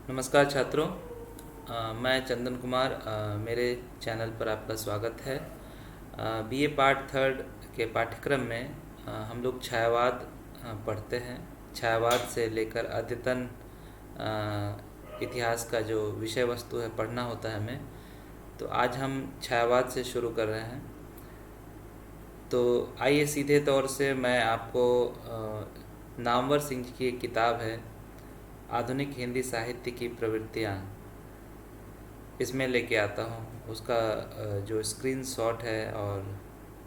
नमस्कार छात्रों। मैं चंदन कुमार। मेरे चैनल पर आपका स्वागत है। बीए पार्ट थर्ड के पाठ्यक्रम में हम लोग छायावाद पढ़ते हैं। छायावाद से लेकर अद्यतन इतिहास का जो विषय वस्तु है पढ़ना होता है हमें। तो आज हम छायावाद से शुरू कर रहे हैं। तो आइए सीधे तौर से मैं आपको नामवर सिंह जी की एक किताब है आधुनिक हिंदी साहित्य की प्रवृत्तियाँ, इसमें लेके आता हूँ। उसका जो स्क्रीनशॉट है और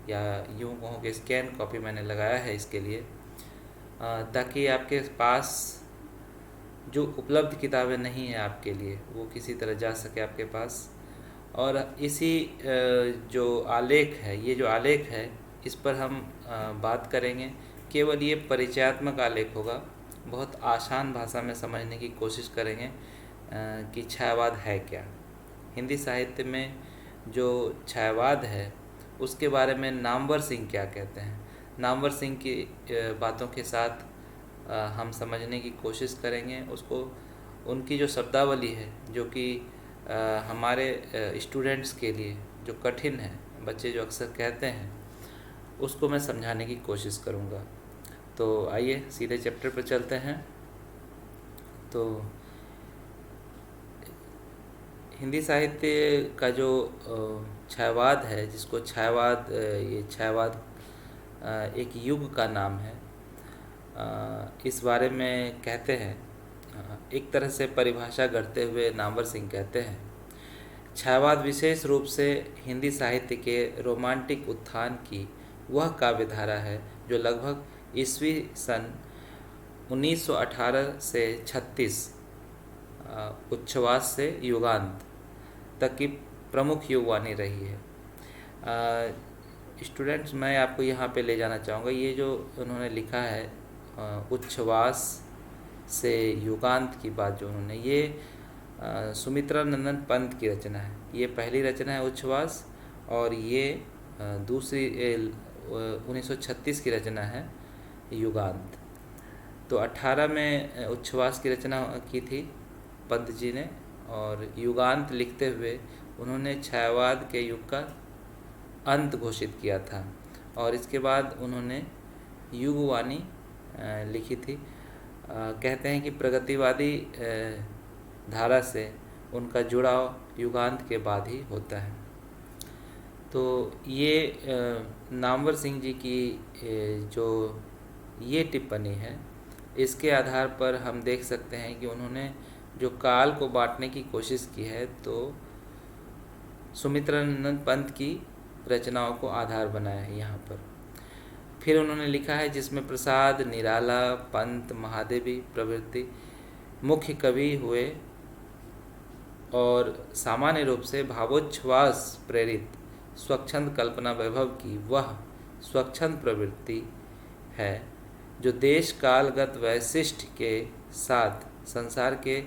या यूँ कहूँ कि स्कैन कॉपी मैंने लगाया है इसके लिए, ताकि आपके पास जो उपलब्ध किताबें नहीं हैं आपके लिए वो किसी तरह जा सके आपके पास। और इसी जो आलेख है, ये जो आलेख है, इस पर हम बात करेंगे। केवल ये परिचयात्मक आलेख होगा। बहुत आसान भाषा में समझने की कोशिश करेंगे कि छायावाद है क्या। हिंदी साहित्य में जो छायावाद है उसके बारे में नामवर सिंह क्या कहते हैं। नामवर सिंह की बातों के साथ हम समझने की कोशिश करेंगे उसको। उनकी जो शब्दावली है जो कि हमारे स्टूडेंट्स के लिए जो कठिन है, बच्चे जो अक्सर कहते हैं, उसको मैं समझाने की कोशिश करूँगा। तो आइए सीधे चैप्टर पर चलते हैं। तो हिंदी साहित्य का जो छायावाद है, जिसको छायावाद ये छायावाद एक युग का नाम है, इस बारे में कहते हैं, एक तरह से परिभाषा करते हुए नामवर सिंह कहते हैं, छायावाद विशेष रूप से हिंदी साहित्य के रोमांटिक उत्थान की वह काव्यधारा है जो लगभग ईस्वी सन 1918 से 36 उच्छ्वास से युगांत तक की प्रमुख युगवानी रही है। स्टूडेंट्स, मैं आपको यहाँ पे ले जाना चाहूँगा। ये जो उन्होंने लिखा है उच्छ्वास से युगांत की बात जो उन्होंने, ये सुमित्रा नंदन पंत की रचना है। ये पहली रचना है उच्छ्वास, और ये दूसरी 1936 की रचना है युगांत। तो 18 में उच्छ्वास की रचना की थी पंत जी ने, और युगांत लिखते हुए उन्होंने छायावाद के युग का अंत घोषित किया था। और इसके बाद उन्होंने युगवानी लिखी थी। कहते हैं कि प्रगतिवादी धारा से उनका जुड़ाव युगांत के बाद ही होता है। तो ये नामवर सिंह जी की जो ये टिप्पणी है, इसके आधार पर हम देख सकते हैं कि उन्होंने जो काल को बांटने की कोशिश की है, तो सुमित्रानंद पंत की रचनाओं को आधार बनाया है यहाँ पर। फिर उन्होंने लिखा है जिसमें प्रसाद, निराला, पंत, महादेवी प्रभृति मुख्य कवि हुए, और सामान्य रूप से भावोच्छ्वास प्रेरित स्वच्छंद कल्पना वैभव की वह स्वच्छंद प्रवृत्ति है जो देश कालगत वैशिष्ट के साथ संसार के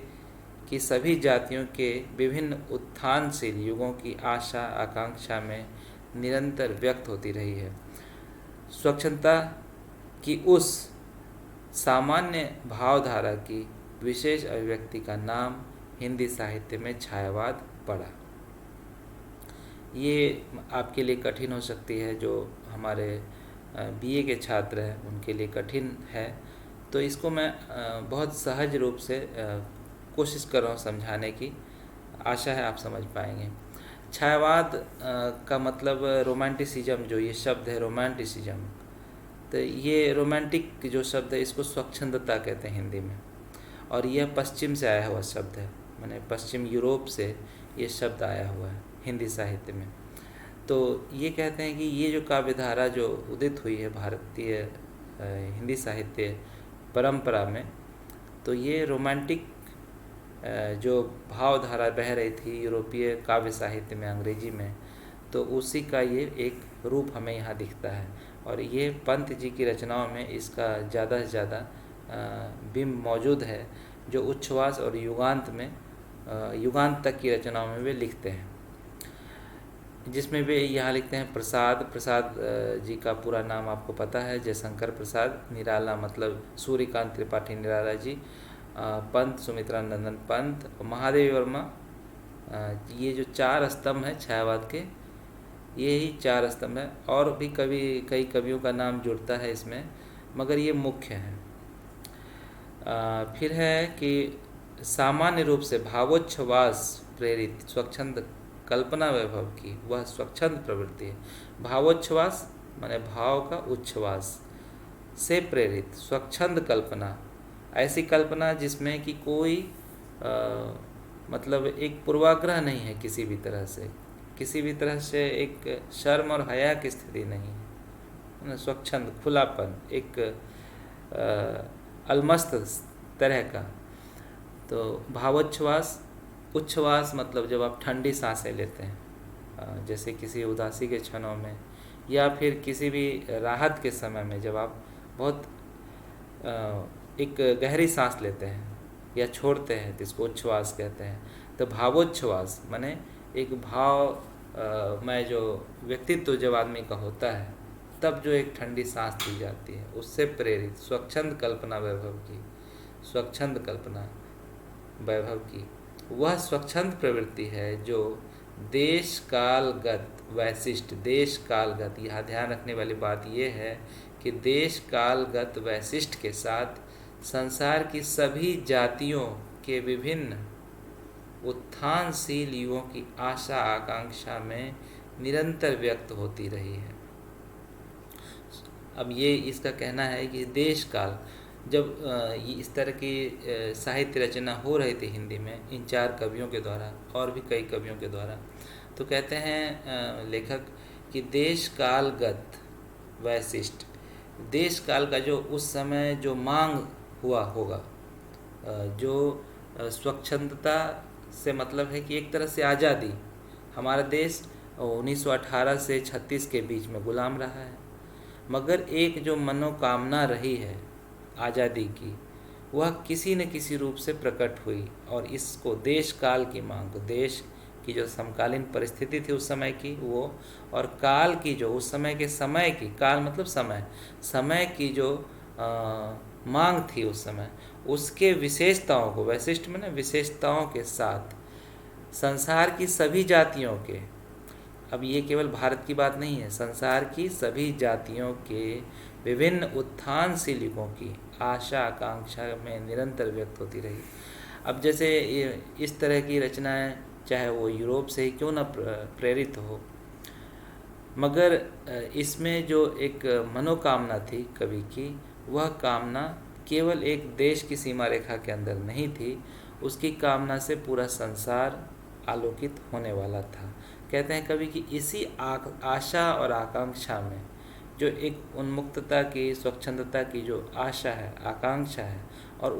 की सभी जातियों के विभिन्न उत्थानशील युगों की आशा आकांक्षा में निरंतर व्यक्त होती रही है। स्वच्छंदता की उस सामान्य भावधारा की विशेष अभिव्यक्ति का नाम हिंदी साहित्य में छायावाद पड़ा। ये आपके लिए कठिन हो सकती है, जो हमारे बीए के छात्र हैं उनके लिए कठिन है। तो इसको मैं बहुत सहज रूप से कोशिश कर रहा हूँ समझाने की। आशा है आप समझ पाएंगे। छायावाद का मतलब रोमांटिसिज्म, जो ये शब्द है रोमांटिसिज्म, तो ये रोमांटिक जो शब्द है इसको स्वच्छंदता कहते हैं हिंदी में, और यह पश्चिम से आया हुआ शब्द है, माने पश्चिम यूरोप से ये शब्द आया हुआ है हिंदी साहित्य में। तो ये कहते हैं कि ये जो काव्यधारा जो उदित हुई है भारतीय हिंदी साहित्य परंपरा में, तो ये रोमांटिक जो भावधारा बह रही थी यूरोपीय काव्य साहित्य में, अंग्रेजी में, तो उसी का ये एक रूप हमें यहाँ दिखता है। और ये पंत जी की रचनाओं में इसका ज़्यादा से ज़्यादा बिंब मौजूद है, जो उच्छ्वास और युगांत में युगांत तक की रचनाओं में वे लिखते हैं, जिसमें वे यहाँ लिखते हैं प्रसाद जी का पूरा नाम आपको पता है, जयशंकर प्रसाद। निराला मतलब सूर्यकांत त्रिपाठी निराला जी। पंत सुमित्रा नंदन पंत और महादेवी वर्मा। ये जो 4 स्तंभ हैं छायावाद के, ये ही 4 स्तंभ हैं। और भी कई कवियों का नाम जुड़ता है इसमें, मगर ये मुख्य हैं। फिर है कि सामान्य रूप से भावोच्छ्वास प्रेरित स्वच्छंद कल्पना वैभव की वह स्वच्छंद प्रवृत्ति है। भावोच्छ्वास माने भाव का उच्छ्वास से प्रेरित स्वच्छंद कल्पना, ऐसी कल्पना जिसमें कि कोई मतलब एक पूर्वाग्रह नहीं है, किसी भी तरह से एक शर्म और हया की स्थिति नहीं है। स्वच्छंद खुलापन, एक अलमस्त तरह का। तो भावोच्छ्वास, उच्छ्वास मतलब जब आप ठंडी सांसें लेते हैं, जैसे किसी उदासी के क्षणों में या फिर किसी भी राहत के समय में, जब आप बहुत एक गहरी सांस लेते हैं या छोड़ते हैं, तो इसको उच्छ्वास कहते हैं। तो भावोच्छ्वास माने एक भाव में जो व्यक्तित्व जब आदमी का होता है, तब जो एक ठंडी सांस दी जाती है, उससे प्रेरित स्वच्छंद कल्पना वैभव की, स्वच्छंद कल्पना वैभव की वह स्वच्छंद प्रवृत्ति है जो देश कालगत वैशिष्ट, देश कालगत, यहाँ ध्यान रखने वाली बात यह है कि देश कालगत वैशिष्ट के साथ संसार की सभी जातियों के विभिन्न उत्थानशील युगों की आशा आकांक्षा में निरंतर व्यक्त होती रही है। अब ये इसका कहना है कि देश काल, जब इस तरह की साहित्य रचना हो रही थी हिंदी में इन 4 कवियों के द्वारा और भी कई कवियों के द्वारा, तो कहते हैं लेखक कि देश कालगत वैशिष्ट, देश काल का जो उस समय जो मांग हुआ होगा, जो स्वच्छंदता से मतलब है कि एक तरह से आज़ादी। हमारा देश 1918 से 36 के बीच में गुलाम रहा है, मगर एक जो मनोकामना रही है आज़ादी की, वह किसी न किसी रूप से प्रकट हुई। और इसको देश काल की मांग, देश की जो समकालीन परिस्थिति थी उस समय की वो, और काल की जो उस समय के समय की, काल मतलब समय की जो मांग थी उस समय, उसके विशेषताओं को, वैशिष्ट में ना विशेषताओं के साथ संसार की सभी जातियों के, अब ये केवल भारत की बात नहीं है, संसार की सभी जातियों के विभिन्न उत्थानशील युगों की आशा आकांक्षा में निरंतर व्यक्त होती रही। अब जैसे इस तरह की रचनाएं चाहे वो यूरोप से ही क्यों न प्रेरित हो, मगर इसमें जो एक मनोकामना थी कवि की, वह कामना केवल एक देश की सीमा रेखा के अंदर नहीं थी, उसकी कामना से पूरा संसार आलोकित होने वाला था। कहते हैं कवि कि इसी आशा और आकांक्षा में जो एक उन्मुक्तता की, स्वच्छंदता की जो आशा है, आकांक्षा है, और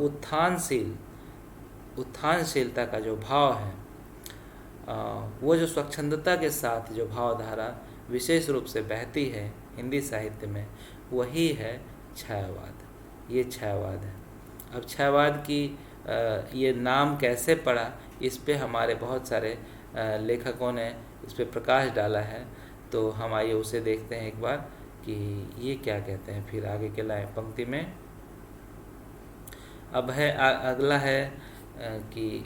उत्थानशीलता का जो भाव है, वो जो स्वच्छंदता के साथ जो भावधारा विशेष रूप से बहती है हिंदी साहित्य में, वही है छायावाद। ये छायावाद है। अब छायावाद की ये नाम कैसे पड़ा, इस पे हमारे बहुत सारे लेखकों ने इस पे प्रकाश डाला है। तो हम आइए उसे देखते हैं एक बार कि ये क्या कहते हैं। फिर आगे के लाए पंक्ति में अब है अगला है कि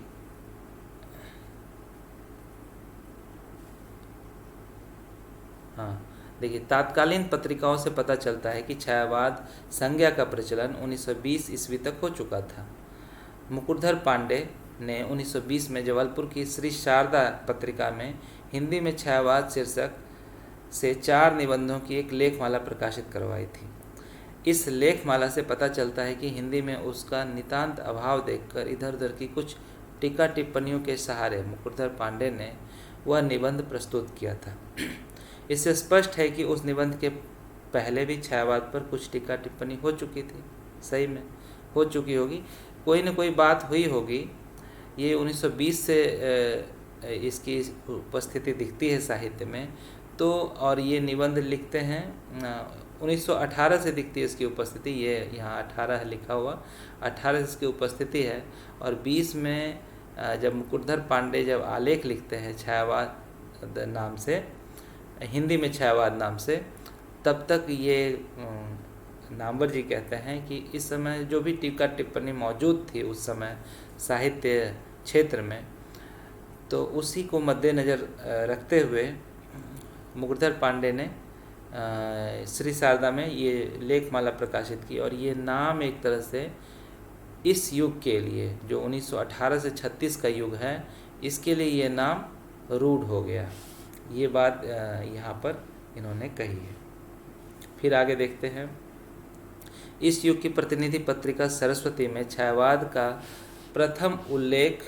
हाँ देखिए, तात्कालीन पत्रिकाओं से पता चलता है कि छायावाद संज्ञा का प्रचलन 1920 ईस्वी तक हो चुका था। मुकुटधर पांडे ने 1920 में जबलपुर की श्री शारदा पत्रिका में हिंदी में छायावाद शीर्षक से 4 निबंधों की एक लेखमाला प्रकाशित करवाई थी। इस लेखमाला से पता चलता है कि हिंदी में उसका नितांत अभाव देखकर इधर उधर की कुछ टीका टिप्पणियों के सहारे मुकुटधर पांडे ने वह निबंध प्रस्तुत किया था। इससे स्पष्ट है कि उस निबंध के पहले भी छायावाद पर कुछ टीका टिप्पणी हो चुकी थी, सही में हो चुकी होगी, कोई न कोई बात हुई होगी। ये 1920 से इसकी उपस्थिति दिखती है साहित्य में। तो और ये निबंध लिखते हैं 1918 से दिखती है इसकी उपस्थिति, ये यहाँ 18 लिखा हुआ, 18 से इसकी उपस्थिति है। और 20 में जब मुकुटधर पांडे जब आलेख लिखते हैं छायावाद नाम से, हिंदी में छायावाद नाम से, तब तक ये नामवर जी कहते हैं कि इस समय जो भी टीका टिप्पणी मौजूद थी उस समय साहित्य क्षेत्र में, तो उसी को मद्देनज़र रखते हुए मुरलीधर पांडे ने श्री शारदा में ये लेखमाला प्रकाशित की। और ये नाम एक तरह से इस युग के लिए, जो 1918 से 36 का युग है, इसके लिए ये नाम रूढ़ हो गया। ये बात यहाँ पर इन्होंने कही है। फिर आगे देखते हैं। इस युग की प्रतिनिधि पत्रिका सरस्वती में छायावाद का प्रथम उल्लेख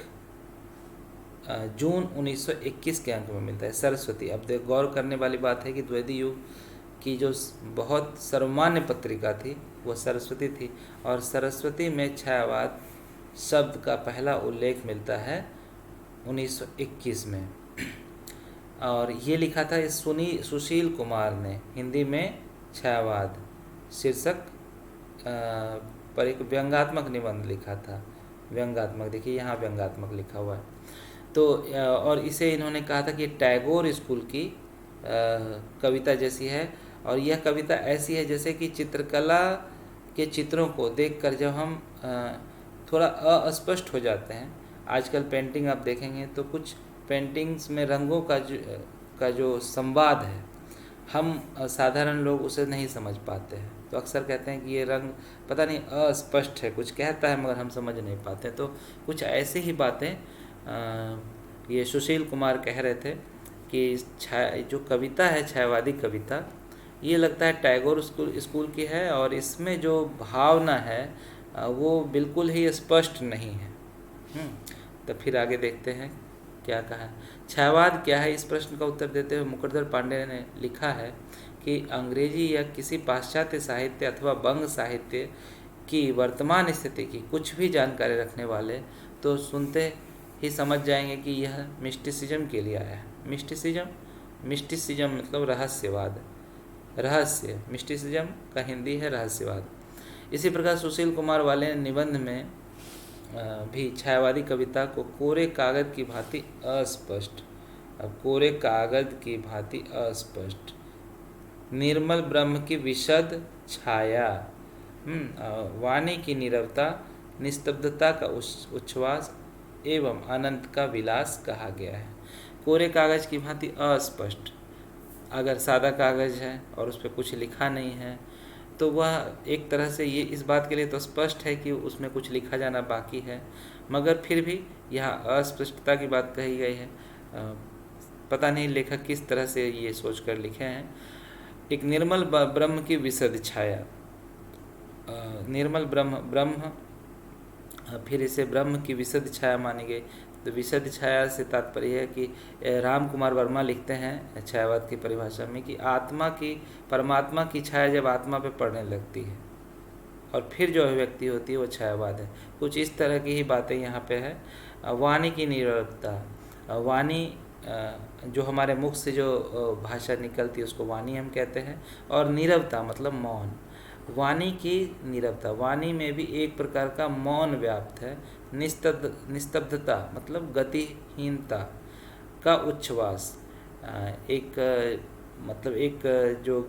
जून 1921 के अंक में मिलता है। सरस्वती, अब गौर करने वाली बात है कि द्विवेदी युग की जो बहुत सर्वमान्य पत्रिका थी वो सरस्वती थी, और सरस्वती में छायावाद शब्द का पहला उल्लेख मिलता है 1921 में। और ये लिखा था इस सुशील कुमार ने हिंदी में छायावाद शीर्षक पर एक व्यंग्यात्मक निबंध लिखा था। व्यंग्यात्मक, देखिए यहाँ व्यंग्यात्मक लिखा हुआ है। तो और इसे इन्होंने कहा था कि टैगोर स्कूल की कविता जैसी है, और यह कविता ऐसी है जैसे कि चित्रकला के चित्रों को देखकर जब हम थोड़ा अस्पष्ट हो जाते हैं। आजकल पेंटिंग आप देखेंगे तो कुछ पेंटिंग्स में रंगों का जो संवाद है, हम साधारण लोग उसे नहीं समझ पाते हैं। तो अक्सर कहते हैं कि ये रंग पता नहीं अस्पष्ट है, कुछ कहता है मगर हम समझ नहीं पाते। तो कुछ ऐसी ही बातें ये सुशील कुमार कह रहे थे कि जो कविता है छायावादी कविता, ये लगता है टैगोर स्कूल की है, और इसमें जो भावना है वो बिल्कुल ही स्पष्ट नहीं है। तो फिर आगे देखते हैं क्या कहा। छायावाद क्या है, इस प्रश्न का उत्तर देते हुए मुरलीधर पांडे ने लिखा है कि अंग्रेजी या किसी पाश्चात्य साहित्य अथवा बंग साहित्य की वर्तमान स्थिति की कुछ भी जानकारी रखने वाले तो सुनते ही समझ जाएंगे कि यह मिस्टिसिज्म के लिए आया है। मिस्टिसिज्म मतलब रहस्यवाद, रहस्य। मिस्टिसिज्म का हिंदी है रहस्यवाद। इसी प्रकार सुशील कुमार वाले निबंध में भी छायावादी कविता को कोरे कागज की भांति अस्पष्ट, अब कोरे कागज की भांति अस्पष्ट, निर्मल ब्रह्म की विशद छाया, वाणी की नीरवता, निस्तब्धता का उच्छ्वास एवं अनंत का विलास कहा गया है। कोरे कागज की भांति अस्पष्ट, अगर सादा कागज है और उस पर कुछ लिखा नहीं है तो वह एक तरह से ये इस बात के लिए तो स्पष्ट है कि उसमें कुछ लिखा जाना बाकी है, मगर फिर भी यहाँ अस्पष्टता की बात कही गई है। पता नहीं लेखक किस तरह से ये सोचकर लिखे हैं। एक निर्मल ब्रह्म की विशद छाया, निर्मल ब्रह्म, फिर इसे ब्रह्म की विशद छाया मानी गई। तो विशद छाया से तात्पर्य है कि राम कुमार वर्मा लिखते हैं छायावाद की परिभाषा में कि आत्मा की, परमात्मा की छाया जब आत्मा पे पड़ने लगती है और फिर जो अभिव्यक्ति होती है वो छायावाद है। कुछ इस तरह की ही बातें यहाँ पे है। वाणी की नीरवता, वाणी जो हमारे मुख से जो भाषा निकलती है उसको वाणी हम कहते हैं, और नीरवता मतलब मौन। वाणी की नीरवता, वाणी में भी एक प्रकार का मौन व्याप्त है। निस्तब्धता मतलब गतिहीनता का उच्छ्वास, एक मतलब एक जो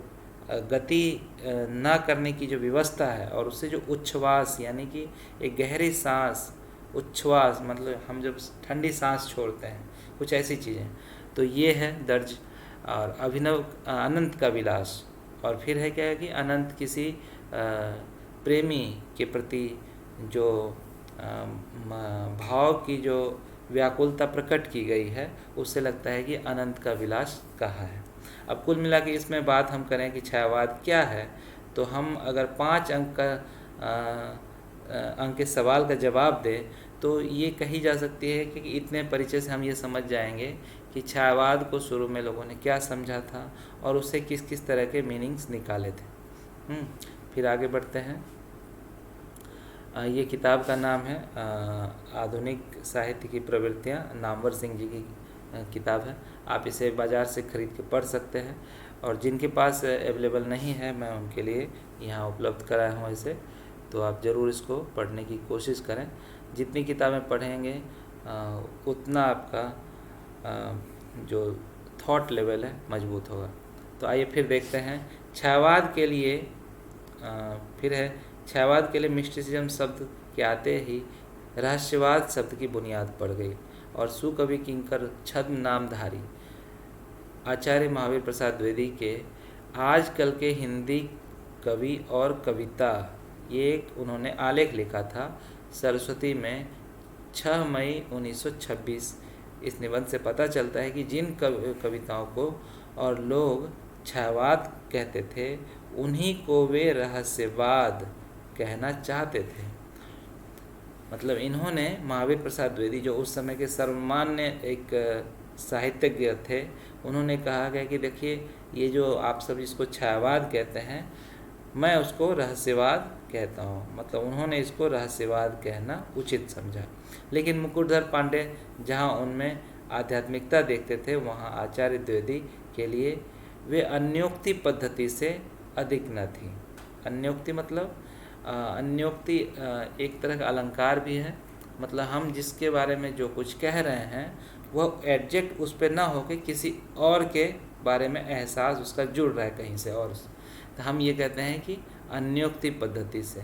गति ना करने की जो व्यवस्था है, और उससे जो उच्छ्वास यानी कि एक गहरी सांस, उच्छ्वास मतलब हम जब ठंडी सांस छोड़ते हैं, कुछ ऐसी चीज़ें। तो ये है दर्ज। और अभिनव अनंत का विलास, और फिर है क्या है कि अनंत किसी प्रेमी के प्रति जो भाव की जो व्याकुलता प्रकट की गई है, उससे लगता है कि अनंत का विलास कहा है। अब कुल मिला के इसमें बात हम करें कि छायावाद क्या है, तो हम अगर 5 अंक के सवाल का जवाब दें तो ये कही जा सकती है कि इतने परिचय से हम ये समझ जाएंगे कि छायावाद को शुरू में लोगों ने क्या समझा था और उससे किस किस तरह के मीनिंग्स निकाले थे। फिर आगे बढ़ते हैं। ये किताब का नाम है आधुनिक साहित्य की प्रवृत्तियाँ, नामवर सिंह जी की किताब है। आप इसे बाज़ार से ख़रीद के पढ़ सकते हैं, और जिनके पास अवेलेबल नहीं है मैं उनके लिए यहाँ उपलब्ध कराया हूँ इसे, तो आप ज़रूर इसको पढ़ने की कोशिश करें। जितनी किताबें पढ़ेंगे उतना आपका जो थॉट लेवल है मजबूत होगा। तो आइए फिर देखते हैं छायावाद के लिए फिर है छायावाद के लिए मिस्टिसिज्म शब्द के आते ही रहस्यवाद शब्द की बुनियाद पड़ गई और सुकवि किंकर छद्म नामधारी आचार्य महावीर प्रसाद द्विवेदी के आजकल के हिंदी कवि और कविता, ये एक उन्होंने आलेख लिखा था सरस्वती में 6 मई 1926। इस निबंध से पता चलता है कि जिन कविताओं को और लोग छायावाद कहते थे उन्हीं को वे रहस्यवाद कहना चाहते थे। मतलब इन्होंने महावीर प्रसाद द्विवेदी जो उस समय के सर्वमान्य एक साहित्यज्ञ थे, उन्होंने कहा गया कि देखिए ये जो आप सब इसको छायावाद कहते हैं, मैं उसको रहस्यवाद कहता हूँ। मतलब उन्होंने इसको रहस्यवाद कहना उचित समझा। लेकिन मुकुटधर पांडे जहाँ उनमें आध्यात्मिकता देखते थे, वहाँ आचार्य द्विवेदी के लिए वे अन्योक्ति पद्धति से अधिक न थी। अन्योक्ति मतलब अन्योक्ति एक तरह का अलंकार भी है। मतलब हम जिसके बारे में जो कुछ कह रहे हैं वह एडजेक्ट उस पर ना होकर किसी और के बारे में एहसास उसका जुड़ रहा है कहीं से और, तो हम ये कहते हैं कि अन्योक्ति पद्धति से।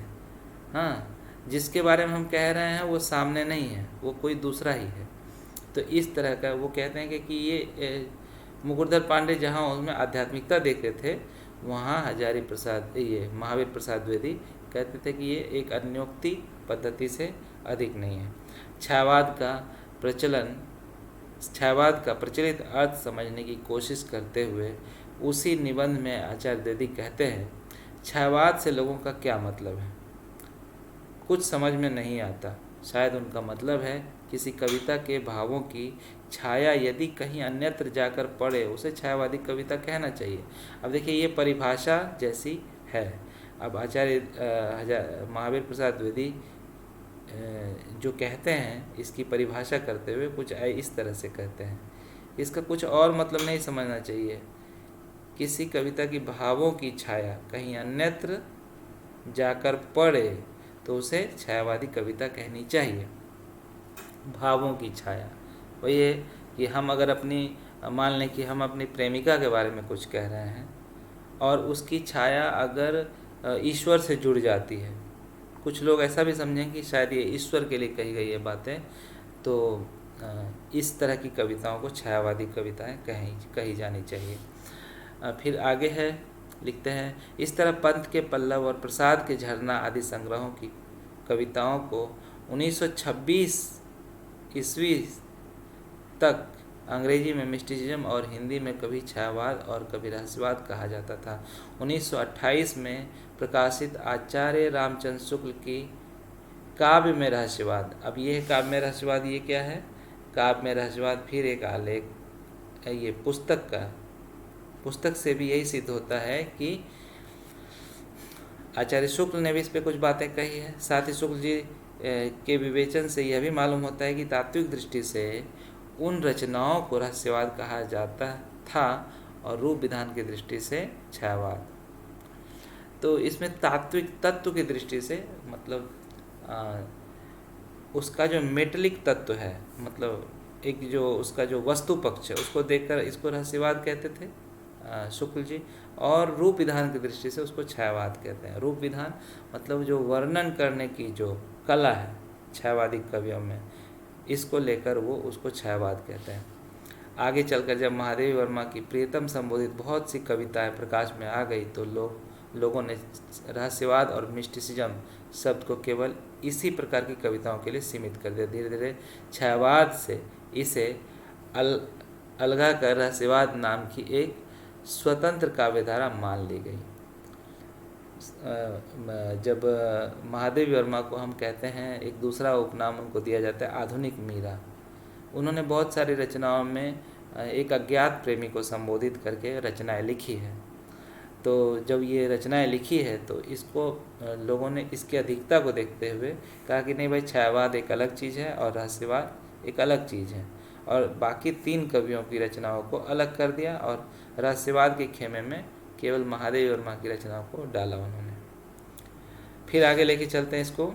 हाँ, जिसके बारे में हम कह रहे हैं वो सामने नहीं है, वो कोई दूसरा ही है। तो इस तरह का वो कहते हैं कि ये मुकुटधर पांडे जहाँ उसमें आध्यात्मिकता देखते थे, वहाँ हजारी प्रसाद ये महावीर प्रसाद द्विवेदी कहते थे कि ये एक अन्योक्ति पद्धति से अधिक नहीं है। छायावाद का प्रचलित अर्थ समझने की कोशिश करते हुए उसी निबंध में आचार्य द्विवेदी कहते हैं, छायावाद से लोगों का क्या मतलब है, कुछ समझ में नहीं आता। शायद उनका मतलब है किसी कविता के भावों की छाया यदि कहीं अन्यत्र जाकर पड़े उसे छायावादी कविता कहना चाहिए। अब देखिए ये परिभाषा जैसी है। अब आचार्य महावीर प्रसाद द्विवेदी जो कहते हैं इसकी परिभाषा करते हुए कुछ इस तरह से कहते हैं, इसका कुछ और मतलब नहीं समझना चाहिए। किसी कविता की भावों की छाया कहीं अन्यत्र जाकर पड़े तो उसे छायावादी कविता कहनी चाहिए। भावों की छाया वही है कि हम अगर मान लें कि हम अपनी प्रेमिका के बारे में कुछ कह रहे हैं और उसकी छाया अगर ईश्वर से जुड़ जाती है, कुछ लोग ऐसा भी समझें कि शायद ये ईश्वर के लिए कही गई है बातें, तो इस तरह की कविताओं को छायावादी कविताएं कही जानी चाहिए। फिर आगे है, लिखते हैं, इस तरह पंत के पल्लव और प्रसाद के झरना आदि संग्रहों की कविताओं को 1926 ईस्वी तक अंग्रेजी में मिस्टिसिज्म और हिंदी में कभी छायावाद और कभी रहस्यवाद कहा जाता था। 1928 में प्रकाशित आचार्य रामचंद्र शुक्ल की काव्य में रहस्यवाद, अब ये काव्य में रहस्यवाद ये क्या है, काव्य में रहस्यवाद फिर एक आलेख ये पुस्तक से भी यही सिद्ध होता है कि आचार्य शुक्ल ने भी इस पर कुछ बातें कही है। साथ ही शुक्ल जी के विवेचन से यह भी मालूम होता है कि तात्विक दृष्टि से उन रचनाओं को रहस्यवाद कहा जाता था और रूप विधान की दृष्टि से छायावाद। तो इसमें तात्विक तत्व की दृष्टि से मतलब उसका जो मेटलिक तत्व है, मतलब एक जो उसका जो वस्तु पक्ष है उसको देखकर इसको रहस्यवाद कहते थे शुक्ल जी, और रूप विधान की दृष्टि से उसको छायावाद कहते हैं। रूप विधान मतलब जो वर्णन करने की जो कला है छायावादी कवियों में, इसको लेकर वो उसको छायावाद कहते हैं। आगे चलकर जब महादेवी वर्मा की प्रियतम संबोधित बहुत सी कविताएं प्रकाश में आ गई तो लोगों ने रहस्यवाद और मिस्टिसिज्म शब्द को केवल इसी प्रकार की कविताओं के लिए सीमित कर दिया। धीरे धीरे छायावाद से इसे अलगा कर रहस्यवाद नाम की एक स्वतंत्र काव्यधारा मान ली गई। जब महादेवी वर्मा को हम कहते हैं, एक दूसरा उपनाम उनको दिया जाता है आधुनिक मीरा। उन्होंने बहुत सारी रचनाओं में एक अज्ञात प्रेमी को संबोधित करके रचनाएं लिखी है। तो जब ये रचनाएं लिखी है तो इसको लोगों ने इसकी अधिकता को देखते हुए कहा कि नहीं भाई, छायावाद एक अलग चीज़ है और रहस्यवाद एक अलग चीज़ है, और बाकी 3 कवियों की रचनाओं को अलग कर दिया और रहस्यवाद के खेमे में केवल महादेवी वर्मा की रचनाओं को डाला उन्होंने। फिर आगे लेके चलते हैं इसको।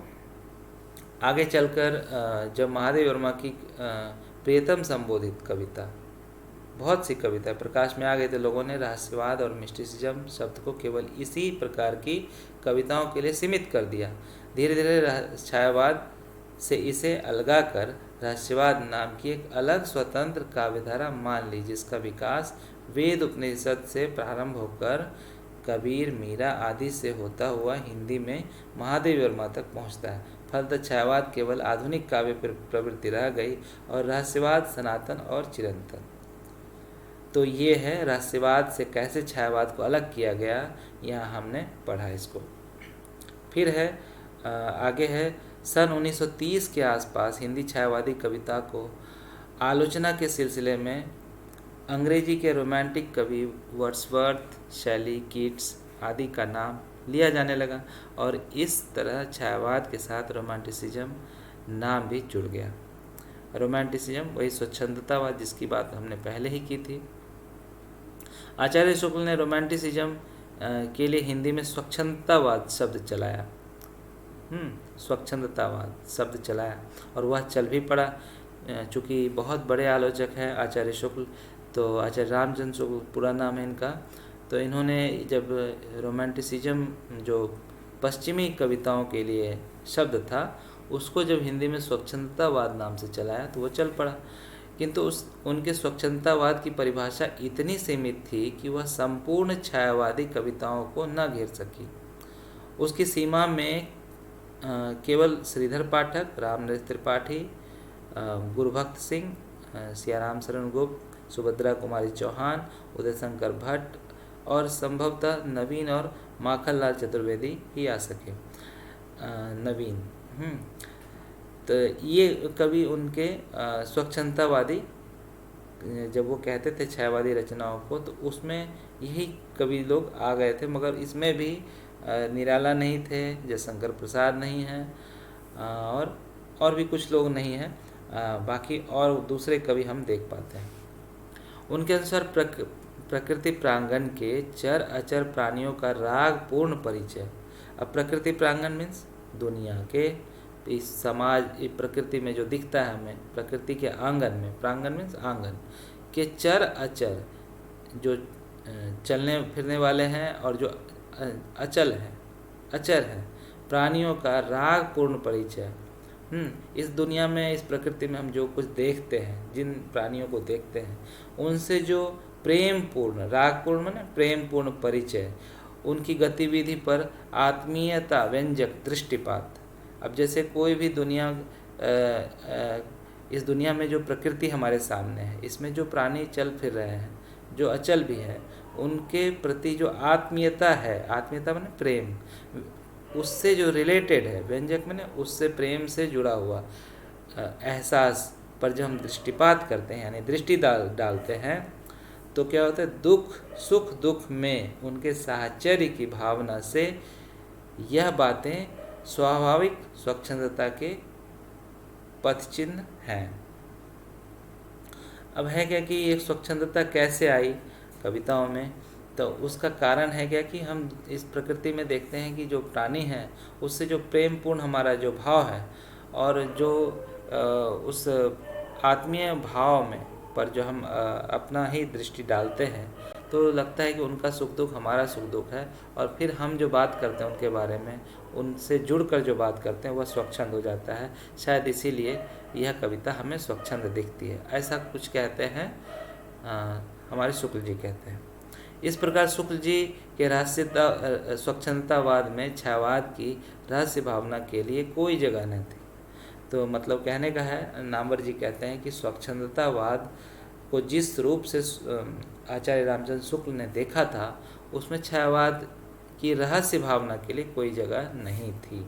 आगे चलकर जब महादेवी वर्मा की प्रियतम संबोधित कविता बहुत सी कविता प्रकाश में आ गई, तो लोगों ने रहस्यवाद और मिस्टिसिज्म शब्द को केवल इसी प्रकार की कविताओं के लिए सीमित कर दिया। धीरे धीरे छायावाद से इसे अलगा कर रहस्यवाद नाम की एक अलग स्वतंत्र काव्यधारा मान ली, जिसका विकास वेद उपनिषद से प्रारंभ होकर कबीर, मीरा आदि से होता हुआ हिंदी में महादेव वर्मा तक पहुंचता है। फलतः छायावाद केवल आधुनिक काव्य प्रवृत्ति रह गई और रहस्यवाद सनातन और चिरंतन। तो ये है रहस्यवाद से कैसे छायावाद को अलग किया गया, यहाँ हमने पढ़ा इसको। फिर है आगे है सन 1930 के आसपास हिंदी छायावादी कविता को आलोचना के सिलसिले में अंग्रेजी के रोमांटिक कवि वर्ड्सवर्थ, शैली, कीट्स आदि का नाम लिया जाने लगा और इस तरह छायावाद के साथ रोमांटिसिज्म नाम भी जुड़ गया। रोमांटिसिज्म वही स्वच्छंदतावाद जिसकी बात हमने पहले ही की थी। आचार्य शुक्ल ने रोमांटिसिज्म के लिए हिंदी में स्वच्छंदतावाद शब्द चलाया। स्वच्छंदतावाद शब्द चलाया और वह चल भी पड़ा। चूँकि बहुत बड़े आलोचक हैं आचार्य शुक्ल, तो आचार्य रामचंद्र शुक्ल पूरा नाम है इनका, तो इन्होंने जब रोमांटिसिज्म जो पश्चिमी कविताओं के लिए शब्द था उसको जब हिंदी में स्वच्छंदतावाद नाम से चलाया तो वो चल पड़ा। किंतु उनके स्वच्छंदतावाद की परिभाषा इतनी सीमित थी कि वह संपूर्ण छायावादी कविताओं को न घेर सकी। उसकी सीमा में केवल श्रीधर पाठक, रामनरेश त्रिपाठी, गुरुभक्त सिंह, सियाराम शरण गुप्त, सुभद्रा कुमारी चौहान, उदय शंकर भट्ट और संभवतः नवीन और माखनलाल चतुर्वेदी ही आ सके। नवीन तो ये कवि उनके स्वच्छंदतावादी जब वो कहते थे छायावादी रचनाओं को, तो उसमें यही कवि लोग आ गए थे, मगर इसमें भी निराला नहीं थे, जयशंकर प्रसाद नहीं हैं और भी कुछ लोग नहीं हैं, बाकी और दूसरे कवि हम देख पाते हैं। उनके अनुसार प्रकृति प्रांगण के चर अचर प्राणियों का राग पूर्ण परिचय। अब प्रकृति प्रांगण मीन्स दुनिया के इस समाज प्रकृति में जो दिखता है हमें, प्रकृति के आंगन में, प्रांगण मीन्स आंगन के चर अचर जो चलने फिरने वाले हैं और जो अचल है, अचर है, प्राणियों का राग पूर्ण परिचय। इस दुनिया में, इस प्रकृति में हम जो कुछ देखते हैं, जिन प्राणियों को देखते हैं, उनसे जो प्रेम पूर्ण, राग पूर्ण माने प्रेम पूर्ण परिचय, उनकी गतिविधि पर आत्मीयता व्यंजक दृष्टिपात। अब जैसे कोई भी दुनिया इस दुनिया में जो प्रकृति हमारे सामने है, इसमें जो प्राणी चल फिर रहे हैं, जो अचल भी है, उनके प्रति जो आत्मीयता है, आत्मीयता माने प्रेम, उससे जो रिलेटेड है, व्यंजक माने उससे प्रेम से जुड़ा हुआ एहसास पर जब हम दृष्टिपात करते हैं यानी दृष्टि डालते हैं, तो क्या होता है, दुख सुख दुख में उनके साहचर्य की भावना से यह बातें स्वाभाविक स्वच्छंदता के पथचिन्ह हैं। अब है क्या कि ये स्वच्छंदता कैसे आई कविताओं में, तो उसका कारण है क्या कि हम इस प्रकृति में देखते हैं कि जो प्राणी हैं उससे जो प्रेम पूर्ण हमारा जो भाव है और जो उस आत्मीय भाव में पर जो हम अपना ही दृष्टि डालते हैं, तो लगता है कि उनका सुख दुख हमारा सुख दुख है, और फिर हम जो बात करते हैं उनके बारे में, उनसे जुड़कर जो बात करते हैं वह स्वच्छंद हो जाता है। शायद इसीलिए यह कविता हमें स्वच्छंद दिखती है, ऐसा कुछ कहते हैं हमारे शुक्ल जी कहते हैं। इस प्रकार शुक्ल जी के स्वच्छंदतावाद में छायावाद की रहस्य भावना के लिए कोई जगह नहीं थी। तो मतलब कहने का है, नामवर जी कहते हैं कि स्वच्छंदतावाद को जिस रूप से आचार्य रामचंद्र शुक्ल ने देखा था, उसमें छायावाद की रहस्य भावना के लिए कोई जगह नहीं थी।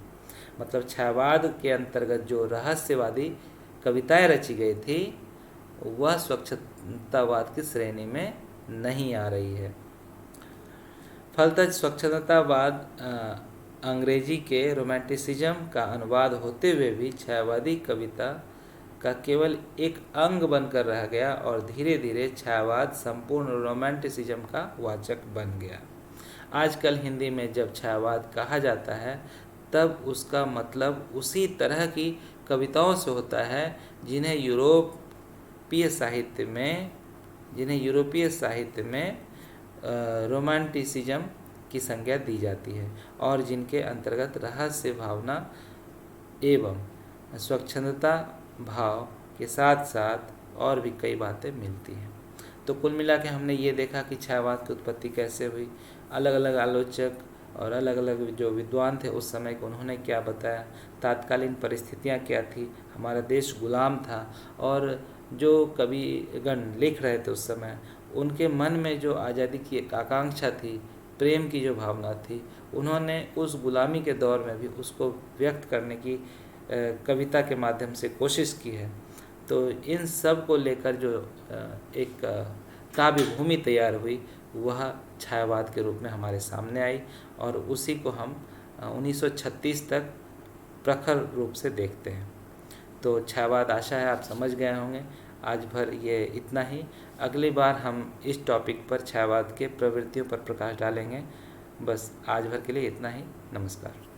मतलब छायावाद के अंतर्गत जो रहस्यवादी कविताएं रची गई थी वह स्वच्छंदतावाद की श्रेणी में नहीं आ रही है। फलतः स्वच्छंदतावाद अंग्रेजी के रोमांटिसिज्म का अनुवाद होते हुए भी छायावादी कविता का केवल एक अंग बनकर रह गया और धीरे धीरे छायावाद संपूर्ण रोमांटिसिज्म का वाचक बन गया। आजकल हिंदी में जब छायावाद कहा जाता है तब उसका मतलब उसी तरह की कविताओं से होता है जिन्हें यूरोपीय साहित्य में जिन्हें यूरोपीय साहित्य में रोमांटिसिज्म की संज्ञा दी जाती है और जिनके अंतर्गत रहस्य भावना एवं स्वच्छंदता भाव के साथ साथ और भी कई बातें मिलती हैं। तो कुल मिला के हमने ये देखा कि छायावाद की उत्पत्ति कैसे हुई, अलग अलग आलोचक और अलग अलग जो विद्वान थे उस समय के उन्होंने क्या बताया, तात्कालीन परिस्थितियाँ क्या थी, हमारा देश गुलाम था और जो कविगण लिख रहे थे उस समय उनके मन में जो आज़ादी की एक आकांक्षा थी, प्रेम की जो भावना थी, उन्होंने उस गुलामी के दौर में भी उसको व्यक्त करने की कविता के माध्यम से कोशिश की है। तो इन सब को लेकर जो एक काव्य भूमि तैयार हुई वह छायावाद के रूप में हमारे सामने आई और उसी को हम 1936 तक प्रखर रूप से देखते हैं। तो छायावाद आशा है आप समझ गए होंगे। आज भर ये इतना ही। अगली बार हम इस टॉपिक पर छायावाद के प्रवृत्तियों पर प्रकाश डालेंगे। बस आज भर के लिए इतना ही। नमस्कार।